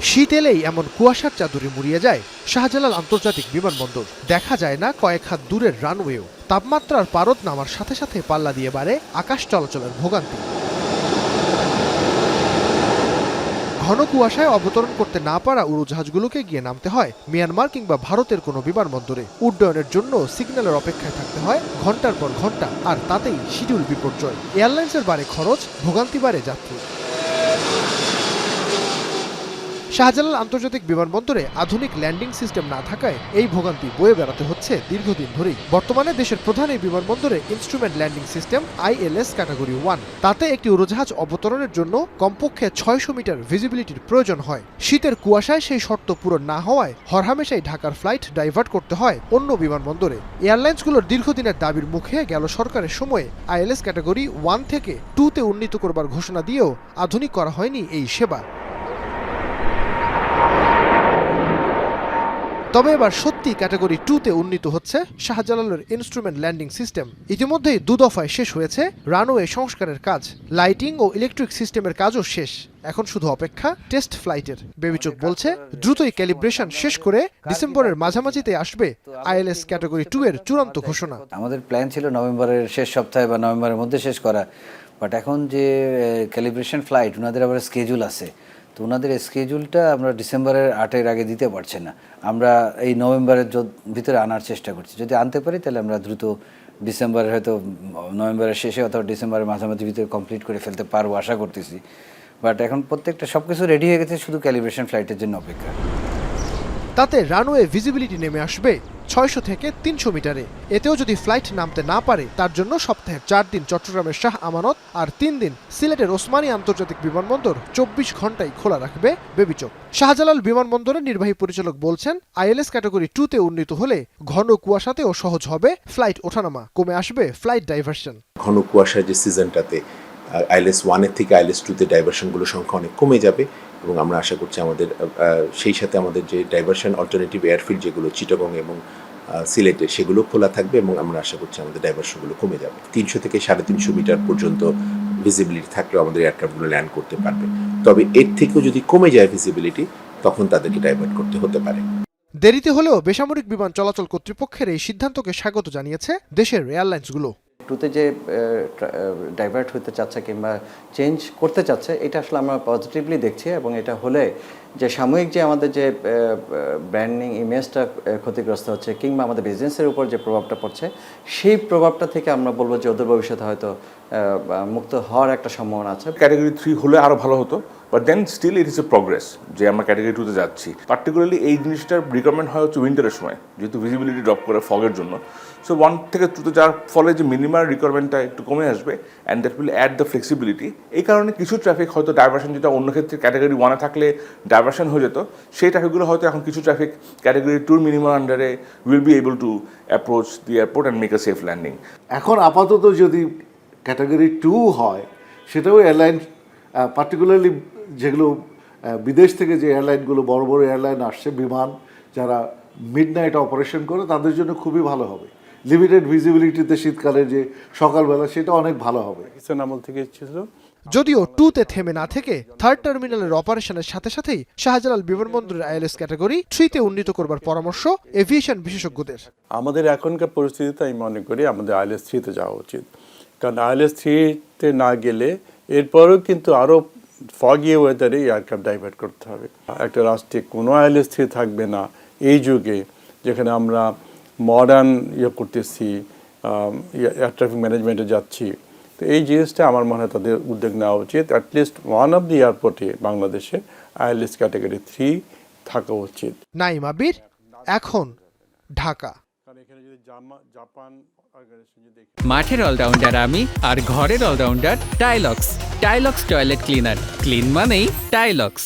শীত এলেই এমন কুয়াশার চাদরে মুড়িয়ে যায় শাহজালাল আন্তর্জাতিক বিমানবন্দর। দেখা যায় না কয়েক হাত দূরের রানওয়েও। তাপমাত্রার পারদ নামার সাথে সাথে পাল্লা দিয়ে বাড়ে আকাশ চলাচলের ভোগান্তি। ঘন কুয়াশায় অবতরণ করতে না পারা উড়োজাহাজগুলোকে গিয়ে নামতে হয় মিয়ানমার কিংবা ভারতের কোনো বিমানবন্দরে। উড্ডয়নের জন্য সিগন্যালের অপেক্ষায় থাকতে হয় ঘন্টার পর ঘন্টা, আর তাতেই শিডিউল বিপর্যয়। এয়ারলাইন্সের বাড়ে খরচ, ভোগান্তি বাড়ে যাত্রী। শাহজালাল আন্তর্জাতিক বিমানবন্দরে আধুনিক ল্যান্ডিং সিস্টেম না থাকায় এই ভোগান্তি বয়ে বেড়াতে হচ্ছে দীর্ঘদিন ধরেই। বর্তমানে দেশের প্রধান এই বিমানবন্দরে instrument landing system ILS category 1। তাতে একটি উড়োজাহাজ অবতরণের জন্য কমপক্ষে 600 মিটার ভিজিবিলিটির প্রয়োজন হয়। শীতের কুয়াশায় সেই শর্ত পূরণ না হওয়ায় হরহামেশাই ঢাকার ফ্লাইট ডাইভার্ট করতে হয় অন্য বিমানবন্দরে। এয়ারলাইন্সগুলোর দীর্ঘদিনের দাবির মুখে গেল সরকারের সময়ে ILS ক্যাটাগরি 1 থেকে 2-তে উন্নীত করবার ঘোষণা দিয়েও আধুনিক করা হয়নি এই সেবা। তবে এবার সত্যি ক্যাটাগরি 2-তে উন্নীত হচ্ছে শাহজালালের ইনস্ট্রুমেন্ট ল্যান্ডিং সিস্টেম। ইতিমধ্যেই 2 দফায় শেষ হয়েছে রানওয়ে সংস্কারের কাজ। লাইটিং ও ইলেকট্রিক সিস্টেমের কাজও শেষ। এখন শুধু অপেক্ষা টেস্ট ফ্লাইটের। বেবিচক বলছে দ্রুতই ক্যালিব্রেশন শেষ করে ডিসেম্বরের মাঝামাঝিতে আসবে ILS ক্যাটাগরি 2 এর চূড়ান্ত ঘোষণা। আমাদের প্ল্যান ছিল নভেম্বরের শেষ সপ্তাহে বা নভেম্বরের মধ্যে শেষ করা, বাট এখন যে ক্যালিব্রেশন ফ্লাইট ওনাদের আবার স্কেজুল আছে, তো ওনাদের স্কেজুলটা আমরা ডিসেম্বরের 8-এর আগে দিতে পারছি না। আমরা এই নভেম্বরের ভিতরে আনার চেষ্টা করছি। যদি আনতে পারি তাহলে আমরা দ্রুত ডিসেম্বরের, হয়তো নভেম্বরের শেষে অথবা ডিসেম্বরের মাঝামাঝি ভিতরে কমপ্লিট করে ফেলতে পারবো আশা করতেছি। বাট এখন প্রত্যেকটা সব কিছু রেডি হয়ে গেছে, শুধু ক্যালিব্রেশন ফ্লাইটের জন্য অপেক্ষা। তাতে রানওয়ে ভিজিবিলিটি নেমে আসবে 600 থেকে 300 মিটারে। এতেও যদি ফ্লাইট নামতে না পারে তার জন্য সপ্তাহে 4 দিন চট্টগ্রামের শাহ আমানত আর 3 দিন সিলেটের ওসমানী আন্তর্জাতিক বিমানবন্দর 24 ঘন্টাই খোলা রাখবে বেবিচক। শাহজালাল বিমানবন্দরের নির্বাহী পরিচালক বলছেন ILS ক্যাটাগরি 2-তে উন্নীত হলে ঘন কুয়াশাতেও সহজ হবে ফ্লাইট ওঠানামা, কমে আসবে ফ্লাইট ডাইভার্সন। ঘন কুয়াশার যে সিজনটাতে ILS 1-এর থেকে ILS 2-তে ডাইভার্সনগুলোর সংখ্যা অনেক কমে যাবে এবং আমরা আশা করছি আমাদের সেই সাথে আমাদের যে ডাইভার্সন অল্টারনেটিভ এয়ারফিল্ড যেগুলো চিটাগং এবং সিলেটে সেগুলো খোলা থাকবে এবং আমরা আশা করছি আমাদের ডাইভার্সনগুলো কমে যাবে। 300 থেকে 350 মিটার পর্যন্ত ভিজিবিলিটি থাকলেও আমাদের এয়ারক্রাফটগুলো ল্যান্ড করতে পারবে। তবে এর থেকেও যদি কমে যায় ভিজিবিলিটি, তখন তাদেরকে ডাইভার্ট করতে হতে পারে। দেরিতে হলেও বেসামরিক বিমান চলাচল কর্তৃপক্ষের এই সিদ্ধান্তকে স্বাগত জানিয়েছে দেশের এয়ারলাইন্সগুলো। 2-তে যে ডাইভার্ট হতে চাচ্ছে কিংবা চেঞ্জ করতে চাচ্ছে, এটা আসলে আমরা পজিটিভলি দেখছি। এবং এটা হলে যে সাময়িক যে আমাদের যে ব্র্যান্ডিং ইমেজটা ক্ষতিগ্রস্ত হচ্ছে কিংবা আমাদের বিজনেসের উপর যে প্রভাবটা পড়ছে, সেই প্রভাবটা থেকে আমরা বলবো যে ওদের ভবিষ্যতে হয়তো মুক্ত হওয়ার একটা সম্ভাবনা আছে। ক্যাটাগরি 3 হলে আরও ভালো হতো, but then still it is a progress যে আমরা ক্যাটাগরি 2-তে যাচ্ছি। পার্টিকুলারলি এই জিনিসটার রিকোয়ারমেন্ট হয় হচ্ছে উইন্টারের সময়, যেহেতু ভিজিবিলিটি ড্রপ করে ফগের জন্য। সো 1 থেকে 2-তে যাওয়ার ফলে যে মিনিমাম রিকোয়ারমেন্টটা একটু কমে আসবে and that will add the flexibility. এই কারণে কিছু ট্রাফিক হয়তো ডাইভার্সন, যেটা অন্য ক্ষেত্রে ক্যাটাগরি 1-এ থাকলে ডাইভার্সন হয়ে যেত, সেই ট্রাফিকগুলো হয়তো এখন কিছু ট্রাফিক ক্যাটাগরি 2 মিনিমাম আন্ডারে will be able to approach the airport and make a safe landing. এখন আপাতত যদি ক্যাটাগরি 2 হয়, সেটাও এয়ারলাইন, পার্টিকুলারলি যেগুলো বিদেশ থেকে যে এয়ারলাইনগুলো বড় বড় এয়ারলাইন আসছে, বিমান যারা মিডনাইট অপারেশন করে, তাদের জন্য খুবই ভালো হবে। লিমিটেড ভিজিবিলিটিতে শীতকালে যে সকালবেলা, সেটা অনেক ভালো হবে। আমল থেকে ছিল। যদিও 2-তে থেমে না থেকে থার্ড টার্মিনালের অপারেশনের সাথে সাথেই শাহজালাল বিমানবন্দরের ILS ক্যাটাগরি 3-তে উন্নীত করবার পরামর্শ এভিয়েশন বিশেষজ্ঞদের। আমাদের এখনকার পরিস্থিতিতে আমি মনে করি আমাদের ILS 3-তে যাওয়া উচিত, কারণ ILS 3-তে না গেলে এরপরও কিন্তু আরও ফগি ওয়েদারে এয়ারক্রাফট ডাইভার্ট করতে হবে। একটা রাষ্ট্রে কোনো ILS 3 থাকবে না এই যুগে, যেখানে আমরা মডার্ন করতেছি, এয়ার ট্রাফিক ম্যানেজমেন্টে যাচ্ছি। তো এই জিনিসটা আমার মনে হয় তাদের উদ্যোগ নেওয়া উচিত। অ্যাটলিস্ট ওয়ান অফ দি এয়ারপোর্টে বাংলাদেশে ILS ক্যাটাগরি 3 থাকা উচিত। নাইম আবির, এখন, ঢাকা। মাঠের অলরাউন্ডার আমি, আর ঘরের all rounder Tilex. Tilex toilet cleaner, clean মানেই টাইলক্স।